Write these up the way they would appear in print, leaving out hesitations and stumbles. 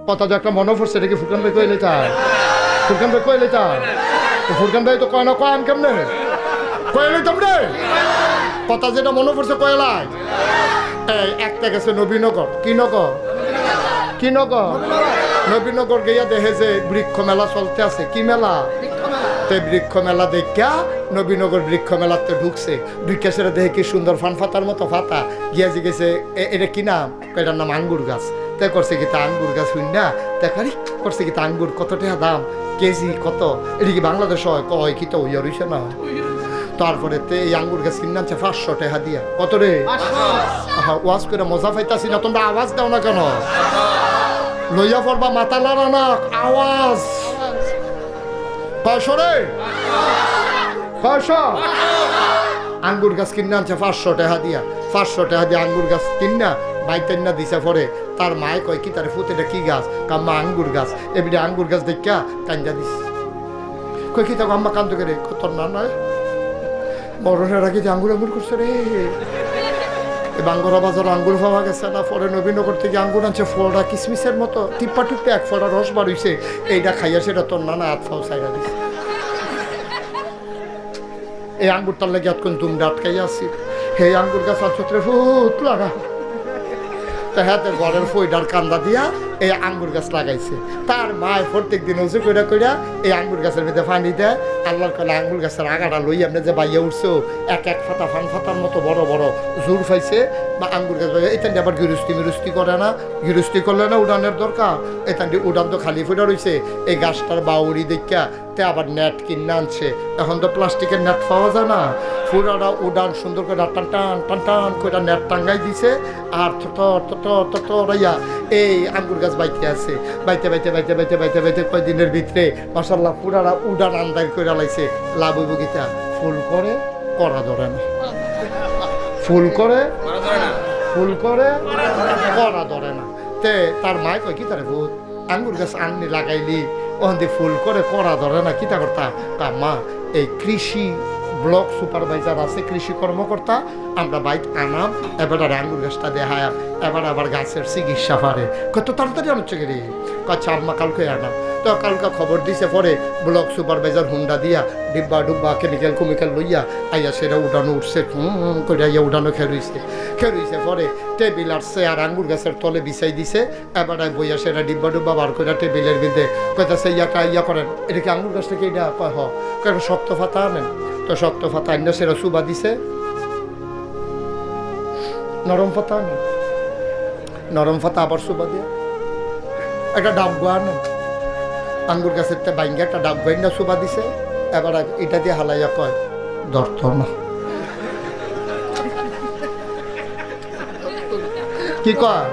কথা যে একটা মনে পড়ছে, এটা কি ফুরকান ভাই কইলে তা? ফুরকান ভাই কইলে তা? ফুরকান ভাই তো কয় না, কয় আম কেমনে কইলে তোমরে কথা যেটা মনে পড়ছে কয়লাই। এই একটা গেছে নবীনগর, কি নগর, কি নগর, নবীনগর গিয়া দেখে যে বৃক্ষ মেলা চলতে আছে। কি মেলা? তে বৃক্ষ মেলা দেখা নবীনগর বৃক্ষ মেলাতে ঢুকছে। ঢুকে সেটা দেখে কি সুন্দর ফান ফাতার মতো ফাতা গিয়া জিগেছে এটা কি নাম? এটার নাম আঙ্গুর গাছ। তাই করছে কি তা আঙ্গুর গাছ হইন না দেখারি করছে কি তা আঙ্গুর কত টাকা দাম, কেজি কত? এটা কি বাংলাদেশ হয়? কয় কি তো হইয়া রইছে না। তারপরে এই আঙ্গুর গাছ কিনে আনছে 500 টাকা দিয়া। কত রে? ওয়াজ করে মজা পাইতাছি না, তোমরা আওয়াজ দাও না কেন? লইয়া পড়বা মাথা লড়া না, আওয়াজ। 500 রে, 500 আঙ্গুর গাছ কিনে আনছে 500 টাকা দিয়া। 500 টাকা দিয়ে আঙ্গুর গাছ কিনা বাইতেন না দিছে পরে তার মায় কয় কি তার ফুতেটা কি গাছ? কাম্মা আঙ্গুর গাছ। এবারে আঙ্গুর গাছ দেখা কান্দা দিস। কই কি তা আম্মা কান্দ করে? তোর না নয় মরণের আগে যে আঙ্গুর আঙ্গুর করছে রে। বাঙ্গরা বাজার আঙ্গুর পাওয়া গেছে না, পরে নবীনগর থেকে আঙ্গুর আনছে ফলটা কিসমিসের মতো টিপ্পা টিপ্পে এক ফলটা রস বার হইছে। এইটা খাইয়া সেটা তোর নানা হাত ফাও সাইডা দিছে। এই আঙ্গুরটার লেগে এতক্ষণ দুমটা আটকাইয়া আসি। হে আঙ্গুর গাছ ছত্রে ফুট লাগা তা হাতে ঘরের ফইডার কান্দা দিয়া এই আঙ্গুর গাছ লাগাইছে। তার মায় প্রত্যেক দিন উঁচু কইরা কইরা এই আঙ্গুর গাছের মধ্যে পানি দেয়। আল্লাহর কলে আঙ্গুর গাছের আগাটা লই আপনি যে বাইয়া উঠছো এক এক ফাতা ফান ফাতার মতো বড় বড় জোর পাইছে। বা আঙ্গুর গাছ এটা আবার গিরুস্তি মিরুস্তি করে না, গিরুস্তি করলে না উড়ানের দরকার। এটা উড়ান তো খালি ফুটা রয়েছে। এই গাছটার বাউরি দেখা তে আবার নেট কিনে আনছে। এখন তো প্লাস্টিকের নেট পাওয়া যায় না, ফুরাটা উড়ান সুন্দর করে টান টান টান টান করে নেট টাঙ্গাই দিছে। আর ততরাইয়া এই আঙ্গুর গাছ বাইতে আছে। বাইতে বাইতে বাইতে বাইতে বাইতে বাইতে কয়দিনের ভিতরে মাশাআল্লাহ পুরাটা উড়ান আন্দাজ করে লাইছে। লাভ বগিতা ফুল করে করা ধরে না, ফুল করে ফুল করে করা ধরে না। তে তার মায় কয় কি তারে ভূত আঙ্গুর গাছ আননি লাগাইলি ওখান দিয়ে ফুল করে করা ধরে না, কিতা করতা? মা এই কৃষি ব্লক সুপারভাইজার আছে, কৃষি কর্মকর্তা, আমরা বাইক আনাম এবার আঙ্গুর গাছটা দেখায় এবার আবার গাছের চিকিৎসা পারে। কত তাড়াতাড়ি আনছে গেলে আচ্ছা আম্মা কালকে আনাম। তো কালকে খবর দিছে পরে ব্লক সুপারভাইজার হুন্ডা দিয়া ডিব্বা ডুব্বা কেমিক্যাল কুমিক্যাল লইয়া আইয়া সেটা উঠানো উঠছে করে আইয়া উঠানো খেরুইছে পরে টেবিল আসছে আর আঙ্গুর গাছের তলে বিছাই দিছে। এবার বইয়া সেটা ডিব্বা ডুব্বা বার করে টেবিলের বিন্দে কইতাছে ইয়াটা ইয়া করেন এটা কি আঙ্গুর গাছ থেকে এটা কয় হ কেন শক্ত ফাতা আনেন। তো শক্ত ফাতা আইনা সেটা চুবা দিছে। নরম ফাতা আনেন, নরম ফাতা আবার চুবা দিয়া একটা ডাব্বা আনেন। আঙ্গুর গাছের বাইঙ্গা একটা ডাব্বা না চুবা দিছে। এবার এটা দিয়ে হালাইয়া কয় ধরত না, কি কয়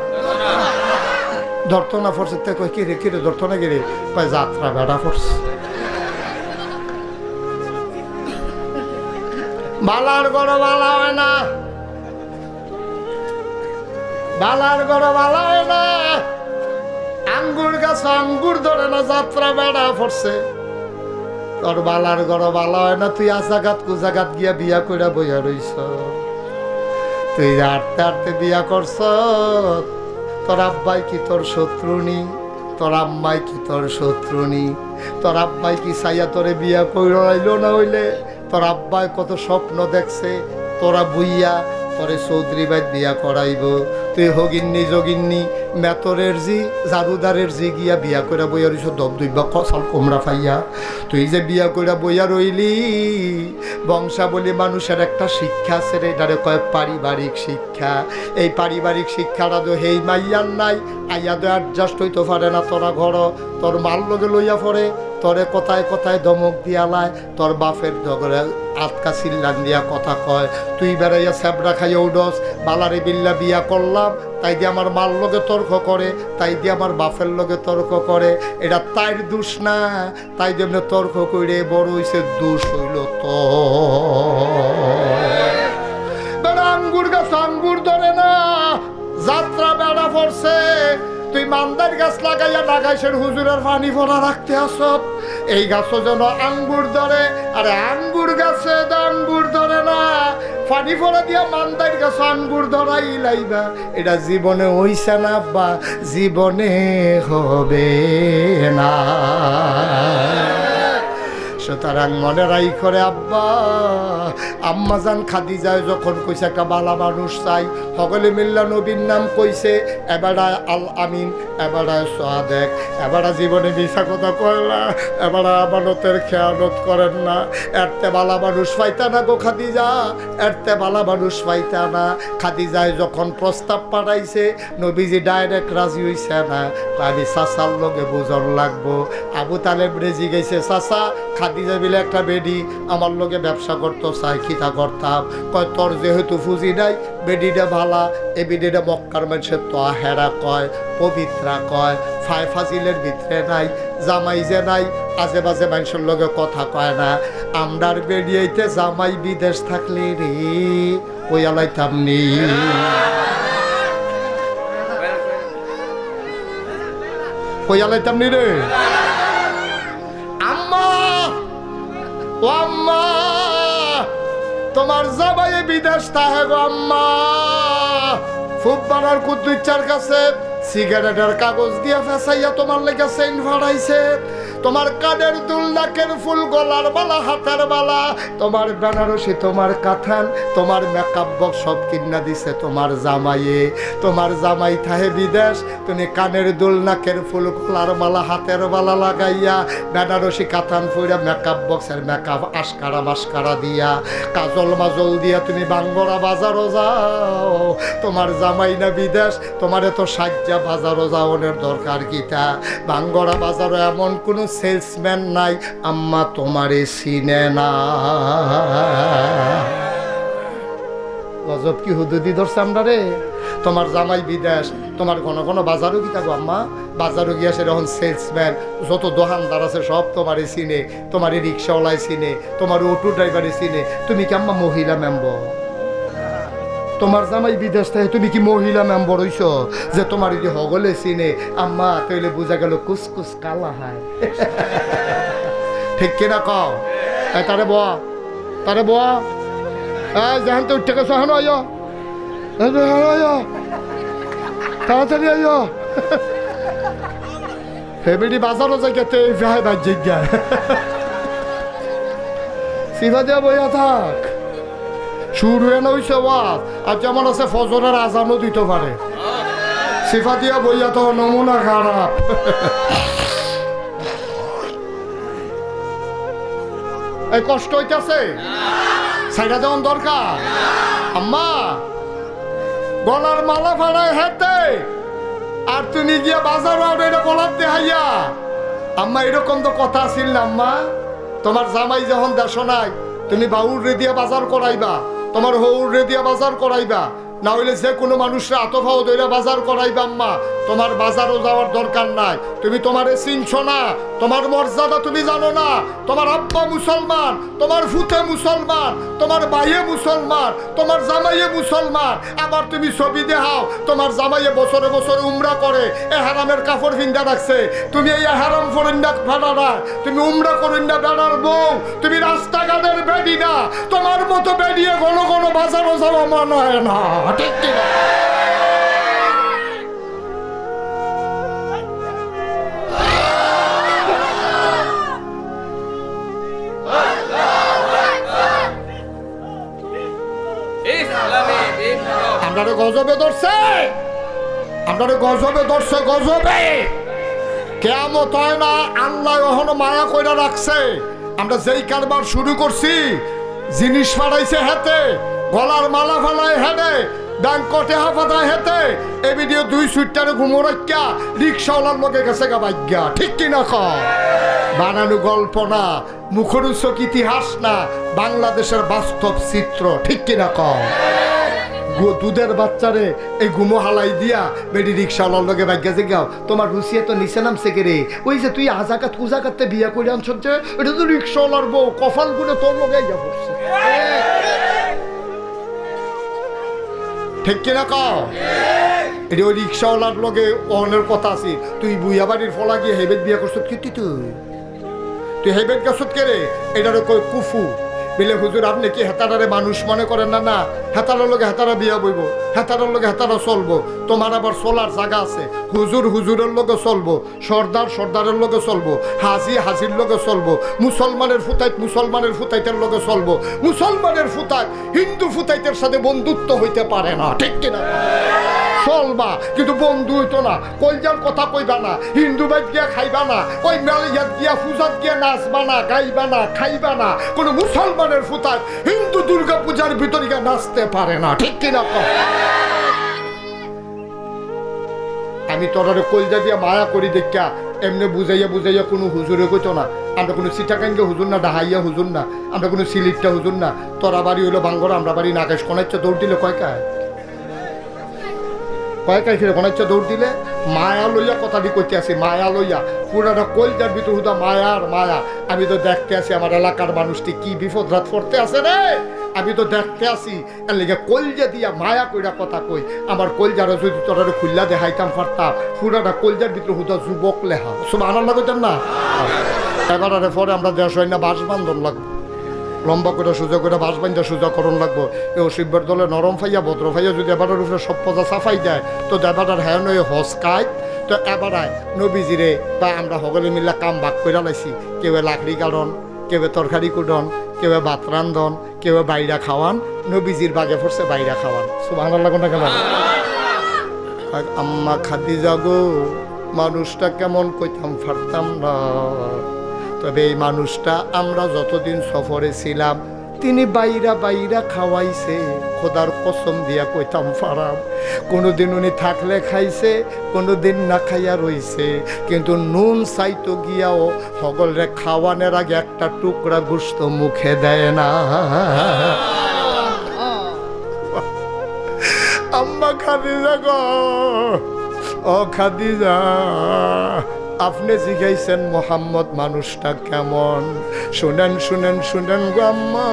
ধরত না। ফরছে কয় কিরে কিরে ধরত না কিরে? কয় যাত্রা বেড়া ফরছে। বালার গড় বালা হয় না, বালার গড় বালা হয় না। আঙ্গুর গাছ আঙ্গুর ধরে না, যাত্রা বেড়া পড়ছে। তোর বালার গড় বালা হয় না, তুই আজাগাত কুজাগাত গিয়া বিয়া কইরা বইয়া রইছ। তুই আটতে আটতে বিয়া করছ। তোর আব্বাই কি তোর শত্রুনি? তোর আম্মাই কি তোর শত্রুনি? তোর আব্বাই কি সাইয়া তোরে বিয়া কইরাইল না হইলে? তোর আব্বাই কত স্বপ্ন দেখছে তোরা বুইয়া তোরে চৌধুরী বাইত বিয়া করাইব। তুই হগিন্নি যোগিন্নি মেতরের জি জাদুদারের জি গিয়া বিয়া কইরা বইয়া রইছ দব দুইবা কসাল কোমরা পাইয়া। তুই যে বিয়া কইরা বইয়া রইলি বংশাবলী মানুষের একটা শিক্ষা আছে রে, এটারে কয় পারিবারিক শিক্ষা। এই পারিবারিক শিক্ষাটা তো হেই মাইয়ার নাই, আইয়া তো অ্যাডজাস্ট হইতে পারে না। তোরা ঘর তোর মাল লগে লইয়া পড়ে, তোরে কথায় কথায় ধমক দিয়ালায়, তোর বাপের দগরে আটকা চিল্লান দিয়া কথা কয়। তুই বেড়াইয়া স্যাবরা খাইয়া উডস, বালারে বিল্লা বিয়া করলাম তাই দিয়ে আমার মার লগে তর্ক করে, তাই দিয়ে আমার বাপের লগে তর্ক করে। এটা তাইর দোষ না, তাই দিয়ে তর্ক করে বড় হইছে দোষ হইল তো। আঙ্গুর গাছ আঙ্গুর ধরে না, যাত্রা বেড়া পড়ছে। তুই মান্দার গাছ লাগাইয়া নাগাইশের হুজুরের পানি ভরা রাখতে আসত। এই গাছও যেন আঙ্গুর ধরে, আরে আঙ্গুর গাছে আঙ্গুর ধরে না, পানি ফোড়া দিয়া মান্দার গাছ আঙ্গুর ধরাই লাইবা, এটা জীবনে হইছে না বা জীবনে হবে না। সুতরাং মনে রাই করে আব্বা আম্মাজান খাদিজায় যখন কইছে একটা বালা মানুষ চাই, সকলে মিল্লা নবীর নাম কইছে, এবারায় আল আমিন, এবারায় সাদেক, এবারা জীবনে মিশা কথা কয় না, এবারা আমানতের খেয়ানত করেন না। এরতে বালা মানুষ পাইতা না গো খাদিজা, এরতে বালা মানুষ পাইতা না। খাদিজায় যখন প্রস্তাব পাঠাইছে নবীজি ডাইরেক্ট রাজি হইছে না, আমি চাচার লগে বুঝন লাগবো। আবু তালেব রেজি গেছে, চাচা খাদিজা বিলে একটা বেডি আমার লগে ব্যবসা করতো, চাই খিতা করতাম। কয় তোর যেহেতু ফুজি নাই, বেডিটা ভালা, এ বেডিটা মক্কার মানুষের তো হেরা কয়, পবিত্রা কয়, ফাই ফাজিলের ভিতরে নাই, জামাই যে নাই, আজে বাজে মানুষের লগে কথা কয় না। আমরার বেরিয়েতে জামাই বিদেশ থাকলে রে ওই আলাইতাম নি, ওই আলাইতাম নি রে। আম্মা ও আম্মা, তোমার জামাই বিদেশ থাকে গো আম্মা। ফুটবলার কুদ্দুচ্চার কাছে সিগারেটের কাগজ দিয়ে ফেসাইয়া তোমার লেগে চেইন ফাড়াইছে, তোমার কানের দুল, নাকের ফুল, গলার বালা, হাতের বালা, তোমার বেনারসি, তোমার কাথান, তোমার মেকআপ বক্স সব কিনা দিছে তোমার জামাইয়ে। তোমার জামাই থাহে বিদেশ, তুমি কানের দুল, নাকের ফুল, গলার বালা, হাতের বালা লাগাইয়া, বেনারসি কাথান ফুইরা, মেকআপ বক্সের মেকআপ আশকারা মাস্কারা দিয়া, কাজল মাজল দিয়া তুমি বাঙ্গরা বাজারও যাও। তোমার জামাই না বিদেশ, তোমার এত সাজ্জা বাজারও যাওয়ানোর দরকার কিতা? বাঙ্গরা বাজারও এমন কোনো সেলসম্যান নাই আম্মা তোমারে চিনে না। গজব কি হুদুদি ধরছে আমরা রে। তোমার জামাই বিদেশ, তোমার ঘন ঘন বাজারও কি থাকো আম্মা, বাজারও গিয়া সেরকম সেলসম্যান যত দোকানদার আছে সব তোমারে চিনে, তোমার রিক্সাওয়ালাই চিনে, তোমার অটো ড্রাইভারে চিনে। তুমি কি আম্মা মহিলা মেম্বর? তোমার জামাই বিদেশ থেকে তুমি কি মহিলা মেম্বর হইছ যে তোমার যদি হগলে চিনে? আম্মা তাইলে বোঝা গেল কুসকুস কালা হয়। ঠিক কিনা কও? তারে বয়া, তারে বয়া, যেখান তো উঠে গেছো এখন আয়, তাড়াতাড়ি আয়। হেবিডি বাজারও জায়গাতে ভাই ভাই জিজ্ঞা সিভা দিয়া বইয়া থাক। শুরু এনে হইছে ওয়াজ, আর যেমন আছে ফজরের আজানও দিতে পারে। সিফা দিয়া বইয়া তো নমুনা খারাপ। এই কষ্ট হইতেছে, সাইডা দেওয়ান দরকার। আম্মা গলার মালা ফাড়ায় হেতে, আর তুমি গিয়া বাজার এটা গলার দেহাইয়া। আম্মা এরকম তো কথা আছিল না আম্মা। তোমার জামাই যখন দেশ নাই, তুমি বাউর রে দিয়া বাজার করাইবা, তোমার হৌর রে দিয়া বাজার করাইবা, না হইলে যে কোনো মানুষরা আতফাও দইরা বাজার করাইবা। আম্মা তোমার বাজারও যাওয়ার দরকার নাই, তুমি তোমারে চিনছ না, তোমার মর্যাদা তুমি জানো না। তোমার আব্বা মুসলমান, তোমার ফুতে মুসলমান, তোমার ভাইয়ে মুসলমান, তোমার জামাইয়ে মুসলমান, আবার তুমি ছবি দেখাও তোমার জামাইয়ে বছরে বছরে উমরা করে, এ হারামের কাপড় ভিন্দা রাখছে। তুমি এই হারাম ফরিন্দা ফাটা না, তুমি উমরা করিন্দা বেড়ার বউ, তুমি রাস্তাঘাটের বেডি না। তোমার মতো বেরিয়ে ঘন ঘন বাজারও যাওয়া মনে হয় না, ঠিক কিনা? আপনারা গজবে ধরছে, আপনারা গজবে ধরছে, গজবে কেয়ামত হয় না। আল্লাহ এখনো মায়া কইরা রাখছে। আমরা যেই কারবার শুরু করছি, জিনিস ফাড়াইছে হেতে, গলার মালা ফালাই হেনে, ব্যাংকটে হাফাতায় হেতে, এ ভিডিও 2 সুইটারে ঘুমো রাখা রিক্সাওয়ালার লগে গেছে গা ভাগ্যা, ঠিক কিনা ক? বানানো গল্প না, মুখরোচক ইতিহাস না, বাংলাদেশের বাস্তব চিত্র, ঠিক কিনা ক? দুধের বাচ্চারে এই গুমো হালাই দিয়া বেডি রিক্সাওয়ালার লগে ভাগ্যা যে গাও, তোমার রুচিয়ে তো নিচে নামছে কে রে? ওই যে তুই আজাকাত কুজাকাতে বিয়া করে আনছ যে, এটা তো রিক্সাওয়ালার বউ, কপাল গুলো তোর লগে যা পড়ছে, ঠিক কিনা কও? এটা ওই রিক্সাওয়ালার লগে অনের কথা আছে। তুই বুইয়া বাড়ির ফলা গিয়ে হেবেদ বিয়া করছ, কি তুই তুই হেবেন কাসুত কে রে? এটারও কই কুফু বলে হুজুর আপনি কি হেতারারে মানুষ মনে করেন না? না, হেতারার লোকে হেতারা বিয়া বইব, হেতারার লোকে হেতারা চলবো। তোমার আবার চলার জায়গা আছে। হুজুর হুজুরের লোকে চলবো, সর্দার সর্দারের লোকে চলবো, হাজি হাজির লোকে চলবো, মুসলমানের ফুতাইত মুসলমানের ফুতাইতের লোকে চলবো। মুসলমানের ফুতাইত হিন্দু ফুতাইতের সাথে বন্ধুত্ব হইতে পারে না, ঠিক কিনা? চলবা কিন্তু বন্ধু হইতো না। কলজার কথা কইবা না, হিন্দু বাইত গিয়া খাইবা না, ওই মেলিয়াত গিয়া পূজাত গিয়া নাচবা না, গাইবা না, খাইবা না। কোন মুসলমানের ফুতায় হিন্দু দুর্গা পূজার ভিতরে গিয়া নাচতে পারে না, ঠিক কিনা? আমি তোরারে কলজা দিয়া মায়া করি দেখা এমনি বুঝাইয়া বুঝাইয়া কোনো হুজুরে কইতো না। আমরা কোনো সিটাকাঙ্গে হুজুর না, ডাহাইয়া হুজুর না, আমরা কোনো সিলিটটা হুজুর না। তোরা বাড়ি হইলো বাঙ্গর, আমরা বাড়ি নাগেশ কোনাইচ্ছে দৌড় দিলে কয়কায় কয়কায় ফিরে কোনাইচ্ছে দৌড় দিলে। মায়া লইয়া কথাটি করতে আসি, মায়া লইয়া পুরাটা কলজার ভিতর হুদা মায়ার মায়া। আমি তো দেখতে আসি আমার এলাকার মানুষটি কি বিপদ রাত পড়তে আছে রে, আমি তো দেখতে আসি। এর লেগে কলজা দিয়া মায়া কইরা কথা কই। আমার কলজারা যদি তোরা খুললা দেখাইতাম পারতাম, পুরাটা কলজার ভিতরে হুদা যুবক লেহা। সব আনন্দ লাগতাম না। এবারে পরে আমরা দেশ হয় না বাস বান্ধন লাগবো, লম্বা করে সোজা করে বাস বান্ধা সোজা করণ লাগবো। এই অসিব্যের দলে নরম ফাইয়া ভদ্র ফাইয়া যদি এবারের উপরে সব পজা সাফাই দেয় তো এবারের হ্যাঁ নয় হসকায়। তো এবারায় নবীজিরে বা আমরা সকলে মিল্লা কাম ভাগ করে লাইছি। কেউ লাকড়ি কাটন, কেউ তরকারি কুটন, কেউ ভাত রান্ধন, কেউ বাইরা খাওয়ান। নবীজির বাগে পড়ছে বাইরা খাওয়ান। সুবহানাল্লাহ কোনটা কেন? আম্মা খাদিজা গো, মানুষটা কেমন কইতাম পারতাম না। তবে এই মানুষটা আমরা যতদিন সফরে ছিলাম তিনি বাইরা বাইরা খাওয়াইছে। খোদার কসম দিয়া কইতাম পারাম, কোনোদিন উনি থাকলে খাইছে, কোনোদিন না খাইয়া রইছে। কিন্তু নুন চাইতো গিয়াও সকলরে খাওয়ানোর আগে একটা টুকরা গোশত মুখে দেয় না। আম্মা খাদিজা গো, ও খাদিজা, আপনি জিজ্ঞাইছেন মোহাম্মদ মানুষটা কেমন। শুনেন শুনেন শুনেন গো আম্মা,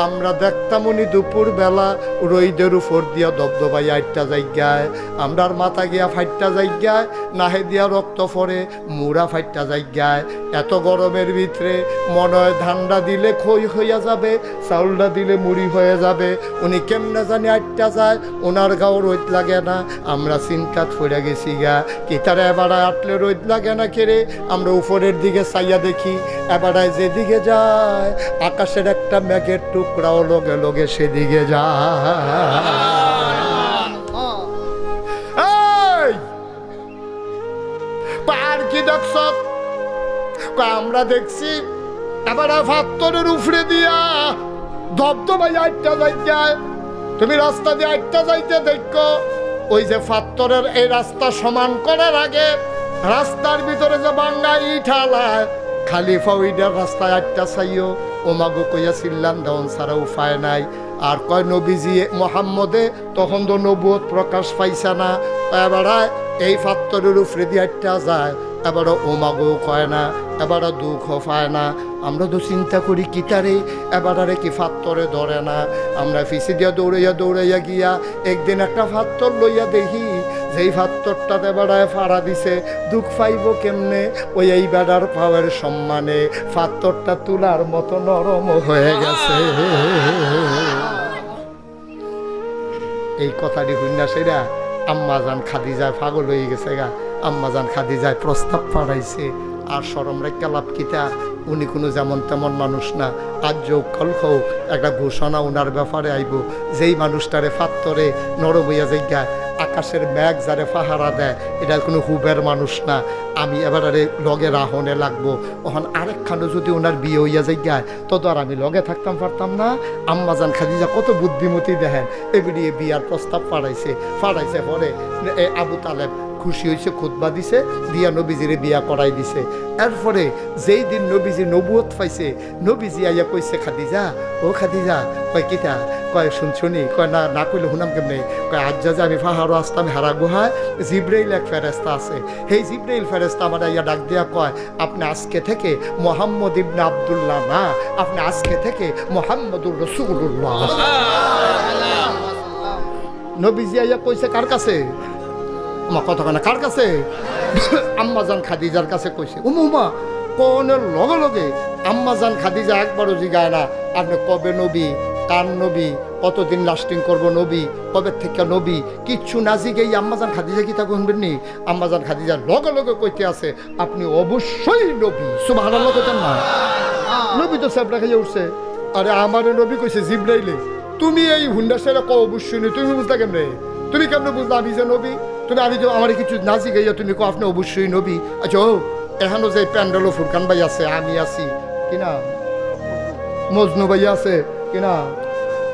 আমরা দেখতাম উনি দুপুর বেলা রইদের উপর দিয়া দবদবাই আটটা জায়গায়, আমরার মাথা গিয়া ফাইটটা জায়গায়, নাহে দিয়া রক্ত পরে মুড়া ফাইটটা জায়গায়। এত গরমের ভিতরে মনে হয় ধান্ডা দিলে খই হইয়া যাবে, চাউলটা দিলে মুড়ি হয়ে যাবে। উনি কেমনে জানি আটটা যায়, ওনার গাও রোদ লাগে না। আমরা চিন্তাত পড়ে গেছি গা, কি তারা এবারে আটলে রোদ লাগে না কেড়ে। আমরা উপরের দিকে চাইয়া দেখি, এবারায় যেদিকে যায় আকাশের একটা মেঘের টুকরাও লগে লগে সেদিকে যায়। আর কি দেখছ? আমরা দেখছি এবার ফাত্তরের উপরে দিয়া দবদবাই আটটা যাইতে। তুমি রাস্তা দিয়ে আটটা যাইতে দেখো, ওই যে ফাত্তরের এই রাস্তা সমান করার আগে রাস্তার ভিতরে যে বাঙ্গা ইঠালায় খালিফা ওইটার রাস্তায় আটটা চাইও। ও মাগো কইয়া চিল্লান দেওয়ান ছাড়া উপায় নাই। আর কয় নবীজি মোহাম্মদে তখন তো নবুয়ত প্রকাশ পাইছে না। এবারায় এই ফাত্তরের উপরে দিয়ে আটটা যায়, এবারও ও মাগো কয় না, এবারও দুঃখ পায় না। আমরা তো চিন্তা করি কিতারে এবারে কি ফাত্তরে ধরে না। আমরা ফিসে দিয়া দৌড়াইয়া দৌড়াইয়া গিয়া একদিন একটা ফাত্তর লইয়া দেখি, যেই ফাত্তরটা বেড়ায় ফাড়া দিছে। দুঃখ পাইব কেমনে? ওই এই বেড়ার পাওয়ার সম্মানে ফাত্তরটা তুলার মতো নরম হয়ে গেছে। এই কথাটি হইনা সেরা আম্মাজান খাদিজায় পাগল হয়ে গেছে গা। আম্মাজান খাদিজায় প্রস্তাব পাঠাইছে। আর শরম রেখা লাভ কিতা, উনি কোনো যেমন তেমন মানুষ না। আজ যোগ কাল হোক একটা ঘোষণা ওনার ব্যাপারে আইব, যেই মানুষটারে ফাত্তরে নরম হইয়া জায়গায় আকাশের মেঘ যারে পাহারা দেয়, এটা কোনো হুবের মানুষ না। আমি এবারে লগে রাহনে লাগবো। ওখান আরেকখানো যদি ওনার বিয়ে হইয়া জায়গায় তত আর আমি লগে থাকতাম পারতাম না। আম্মাজান খাদিজা কত বুদ্ধিমতী দেখেন, এবিডিয়ে বিয়ার প্রস্তাব পাঠাইছে পরে আবু তালেব খুশি হয়েছে, খুতবা দিছে, দিয়া নবীজিরে বিয়া করাই দিছে। এরপরে যেই দিন নবীজি নবুয়ত পাইছে, নবীজি আইয়া কইছে খাদিজা, ও খাদিজা, কয় কিতা? কয় শুনছুনি? কয় না, না কইলে শুনাম কেমনে? কয় আজ যে আমি পাহাড়ও আসতাম হেরা গুহায়, জিব্রাইল এক ফেরেস্তা আছে। সেই জিব্রাইল ফেরেস্তা আমার আইয়া ডাক দিয়া কয়, আপনি আজকে থেকে মোহাম্মদ ইবনে আব্দুল্লাহ না, আপনি আজকে থেকে মোহাম্মদুর রাসূলুল্লাহ। নবীজি আইয়া কইছে কার কাছে? আমার কথা কার কাছে? আম্মাজান খাদিজার কাছে কইছে। উমা কোনের লগে লগে আম্মাজান খাদিজা একবারও জিগায় না আপনি কবে নবী, কার নবী, কতদিন লাস্টিং করব নবী, কবে থেকে নবী, কিচ্ছু না জিগেই আম্মাজান খাদিজা কি তা শুনবেন নি? আম্মাজান খাদিজা লগে লগে কইতে আছে আপনি অবশ্যই নবী। সুবহানাল্লাহ কইতেন না? নবী তো সাবরা খাইয়া উঠছে। আরে আমারে নবী কইছে জিবরাইলে, তুমি এই হুন্ডা সেরা ক অবশ্যই নই, তুমি বুঝতা কেমনে? তুমি কেমনে বুঝলা আমি যে নবী? তুমি আমি তো আমার কিছু না জিগাইয়া তুমি কো আপনি অবশ্যই নবী। আচ্ছা ও এখানো যে প্যান্ডেলও ফুরকান ভাই আছে, আমি আছি কিনা, মজনু ভাই আছে কিনা,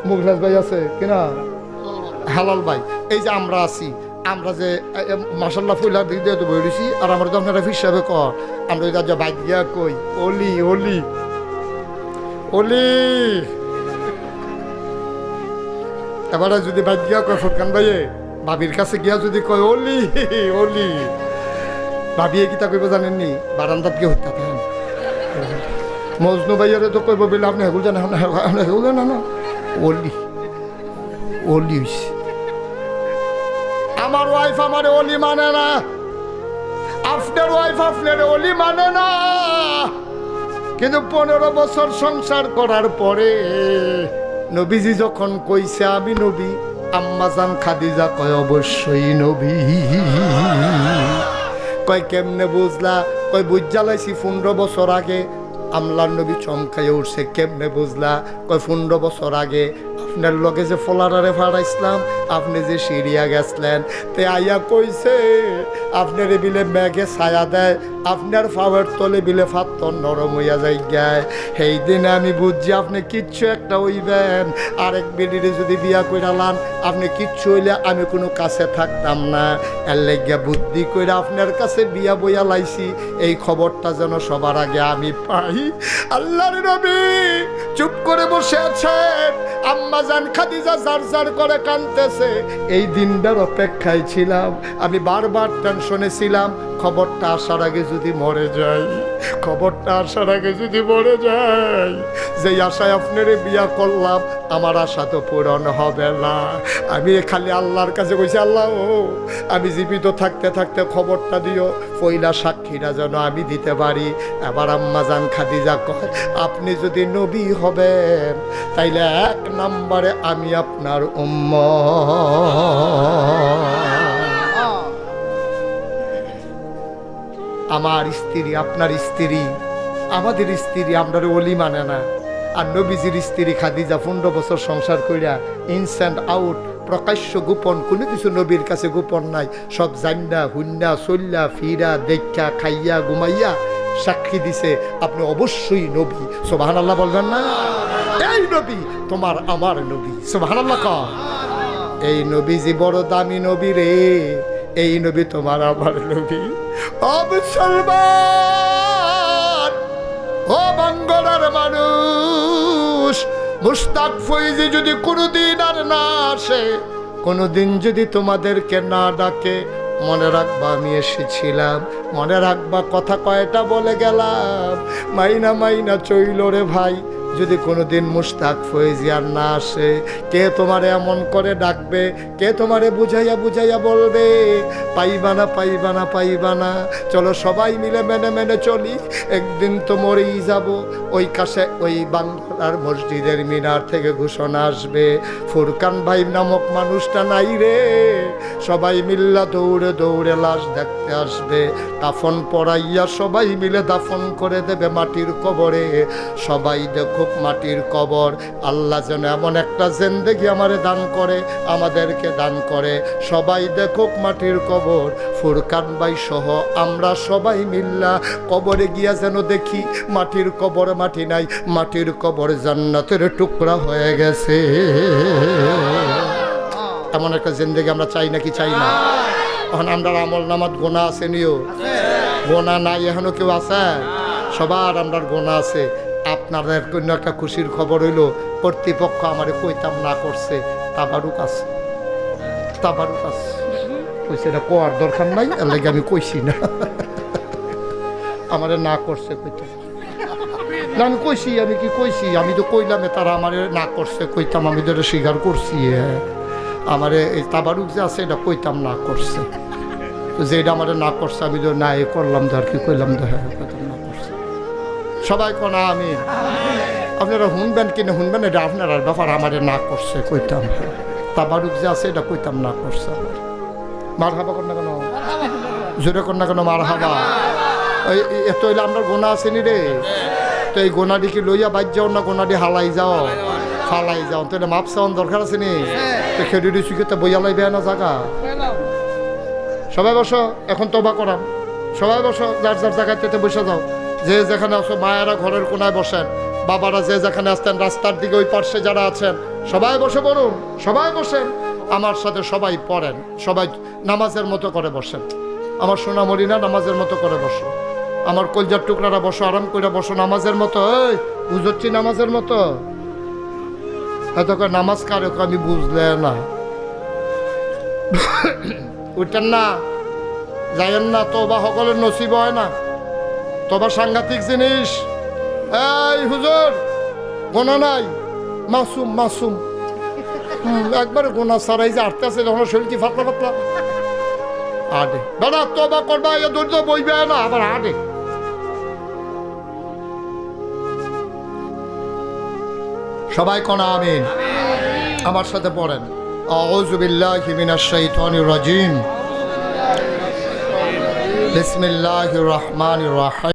মুখরাজ ভাই আছে কিনা, হালাল ভাই, এই যে আমরা আছি, আমরা যে মাসাল্লাহ ফুলা দিয়ে তো বইছি। আর আমরা তো আপনারা ফির সাহেবে কর আমরা যদি বাইক গিয়া কই অলি অলি অলি, এবারে যদি বাইক গিয়া কয় ফুরকান ভাইয়ে ভাবির কাছে গিয়া যদি কয় অলি অলি, ভাবিয়ে কি তা কইব জানেননি? বারান্দাত গিয়ে হত্যা থাকেন। মজনু ভাইয়ারে তো কইব বলে আপনি হেগুল জানেন হেগুল না না অলি অলি হইছে। আমার ওয়াইফ আমার অলি মানে না, আপনার ওয়াইফ আপনার অলি মানে না। কিন্তু 15 বছর সংসার করার পরে নবীজি যখন কইছে আমি নবী, আম্মাজান খাদিজা কয় অবশ্যই নবী। কয় কেমনে বুঝলা? কয় বুঝ লাইছি 15 বছর আগে। আমলার নবী চমকাইয়া উঠছে, কেমনে বুঝলা? কয় 15 বছর আগে আপনার লগে যে ফলারারে ফাড়াইছিলাম, আপনি যে সিরিয়া গেছলেন, তে আইয়া কইছে আপনার বিলে মেঘে ছায়া দেয়, আপনার ফাওয়ার তলে বিলে ফাত্তর নরম হইয়া যাই গায়। সেই দিনে আমি বুঝছি আপনি কিচ্ছু একটা হইবেন। আরেক বেডিরে যদি বিয়া কইরালান আপনি কিচ্ছু হইলে আমি কোনো কাছে থাকতাম না। এর লাগিয়া বুদ্ধি কইরা আপনার কাছে বিয়া বইয়া লাইছি, এই খবরটা যেন সবার আগে আমি পাই। আল্লাহর নবী চুপ করে বসে আছেন, আম্মাজান খাদিজা জার জার করে কাঁদতেছে। এই দিনটার অপেক্ষায় ছিলাম, আমি বারবার টেনশনে ছিলাম খবরটা আসার আগে যদি মরে যাই, খবরটা আসার আগে যদি মরে যাই। যেই আশায় আপনারে বিয়া করলাম আমার আশা তো পূরণ হবে না। আমি খালি আল্লাহর কাছে কইছি আল্লাহ ও আমি জীবিত থাকতে থাকতে খবরটা দিও, পয়লা সাক্ষীরা যেন আমি দিতে পারি। এবার আম্মাজান খাদিজা কয় আপনি যদি নবী হবেন তাইলে 1 নম্বরে আমি আপনার উম্মত। আমার স্ত্রী আপনার স্ত্রী, আমাদের স্ত্রী আপনার ওলি মানে না। আর নবীজির স্ত্রী খাদিজা 15 বছর সংসার কইরা ইনস অ্যান্ড আউট, প্রকাশ্য গোপন কোনো কিছু নবীর কাছে গোপন নাই। সব জান্না হুন্না চল্লা ফিরা দেখা খাইয়া ঘুমাইয়া সাক্ষী দিছে আপনি অবশ্যই নবী। সুবহানাল্লাহ বলবেন না? এই নবী তোমার আমার নবী। সুবহানাল্লাহ কর। এই নবীজি বড় দামি নবী রে, এই নবী তোমার আমার নবী। ও মুসলমান, ও বাঙ্গলার মানুষ, মুশতাক ফৈজি যদি কোনোদিন আর না আসে, কোনোদিন যদি তোমাদেরকে না ডাকে, মনে রাখবা আমি এসেছিলাম, মনে রাখবা কথা কয়টা বলে গেলাম। মাইনা মাইনা চইল রে ভাই। যদি কোনোদিন মুশতাক ফৈজি আর না আসে, কে তোমারে এমন করে ডাকবে, কে তোমারে বুঝাইয়া বুঝাইয়া বলবে পাইবা না পাইবা না পাইবা না। চলো সবাই মিলে মেনে মেনে চলি, একদিন তো মরেই যাব। ওই কাছে ওই বাংলার মসজিদের মিনার থেকে ঘোষণা আসবে ফুরকান ভাই নামক মানুষটা নাই রে। সবাই মিল্লা দৌড়ে দৌড়ে লাশ দেখতে আসবে, দাফন পড়াইয়া সবাই মিলে দাফন করে দেবে মাটির কবরে। সবাই দেখো মাটির কবর। আল্লাহ যেন এমন একটা জিন্দেগি আমারে দান করে, আমাদেরকে দান করে। সবাই দেখুক মাটির কবর। ফুরকান ভাই সহ আমরা সবাই মিল্লা কবরে গিয়া যেন দেখি মাটির কবর মাটি নাই, মাটির কবর জান্নাতের টুকরা হয়ে গেছে। এমন একটা জিন্দেগি আমরা চাই নাকি চাই না? এখন আমরা আমল নামাত গোনা আছে নিও, গোনা নাই এখনো কেউ আছে? সবার আমরা গোনা আছে। আপনাদের কোনো একটা খুশির খবর হইলো কর্তৃপক্ষ আমারে কইতাম না করছে, তাবারুক আছে, তাবারুক আছে। কইছে এটা কোয়ার দরকার নাই, এর লাগে আমি কইছি না। আমারে না করছে কইতাম না, আমি কইছি, আমি কি কইছি? আমি তো কইলাম তারা আমারে না করছে কইতাম, আমি তো এটা স্বীকার করছি। আমারে এই তাবারুক যে আছে এটা কইতাম না করছে, তো যেটা আমারে না করছে আমি তো না এ করলাম, তো আর কি কইলাম, তো হ্যাঁ কইতাম না করছে। সবাই কোন আমিন। আপনারা শুনবেন কিনা শুনবেন এটা আপনার ব্যাপার, আমারে না করছে কইতাম, তাবারুক যে আছে এটা কইতাম না করছে আমার। মার হাবা কর না কেন, জোরে কর না কেন মার হাবা। ওই এত হইলে আমরা গোনা আসেনি রে, তো এই গোনাডি কি লইয়া বাইর যাও না গোনাডি হালাই যাও ফালাই যাও, তাহলে মাপ চাওয়ান দরকার আছে নি? তো খেডুডি চুকিতে বইয়া লাইবে না জায়গা। সবাই বসো, এখন তবা করাম। সবাই বসো, যার যার জায়গাতে বসে যাও। যে যেখানে আছো, মায়েরা ঘরের কোনায় বসেন, বাবারা যে যেখানে আসতেন রাস্তার দিকে ওই পার্শ্বে যারা আছেন সবাই বসে পড়ুন, সবাই বসেন আমার সাথে, সবাই পড়েন, সবাই নামাজের মতো করে বসেন। আমার সোনামণি না, নামাজের মতো করে বসো। আমার কলজার টুকরারা বসো, আরাম করে বসো নামাজের মতো। এই বুঝছি নামাজের মতো, হয়তো নামাজ কারে আমি বুঝলে না। উঠেন না, যাইয়েন না, তোবা সকলের নসিব হয় না। তোবা সাংঘাতিক জিনিস। এই হুজুর গোনা নাই, মাসুম মাসুম, একবারে গোনা ছাড়াই যে আটতে আছে যখন শরীর কি ফাতলা ফাতলা আডে দাদা তোবা করবা, এ ধৈর্য বইবে না, আবার আডে। সবাই কোন আমিন। আমার সাথে পড়েন, আউযু বিল্লাহি মিনাশ শাইতানির রাজিম, বিসমিল্লাহির রহমানির রহিম।